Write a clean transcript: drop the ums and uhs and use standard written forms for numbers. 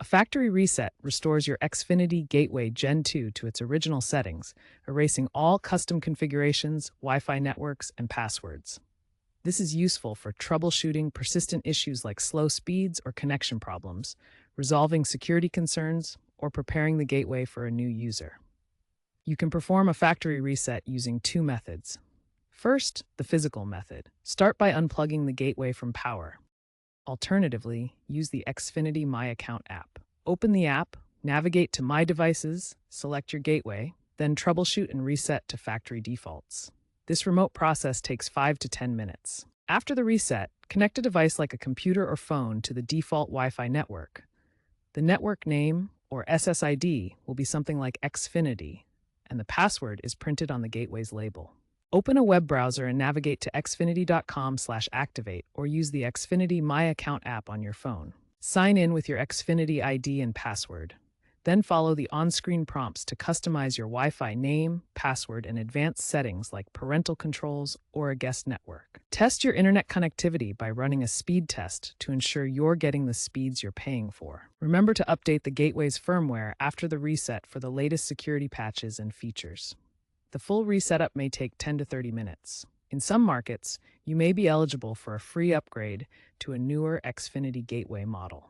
A factory reset restores your Xfinity Gateway Gen 2 to its original settings, erasing all custom configurations, Wi-Fi networks, and passwords. This is useful for troubleshooting persistent issues like slow speeds or connection problems, resolving security concerns, or preparing the gateway for a new user. You can perform a factory reset using two methods. First, the physical method. Start by unplugging the gateway from power. Alternatively, use the Xfinity My Account app. Open the app, navigate to My Devices, select your gateway, then troubleshoot and reset to factory defaults. This remote process takes 5 to 10 minutes. After the reset, connect a device like a computer or phone to the default Wi-Fi network. The network name, or SSID, will be something like Xfinity, and the password is printed on the gateway's label. Open a web browser and navigate to xfinity.com/activate or use the Xfinity My Account app on your phone. Sign in with your Xfinity ID and password. Then follow the on-screen prompts to customize your Wi-Fi name, password, and advanced settings like parental controls or a guest network. Test your internet connectivity by running a speed test to ensure you're getting the speeds you're paying for. Remember to update the gateway's firmware after the reset for the latest security patches and features. The full resetup may take 10 to 30 minutes. In some markets, you may be eligible for a free upgrade to a newer Xfinity Gateway model.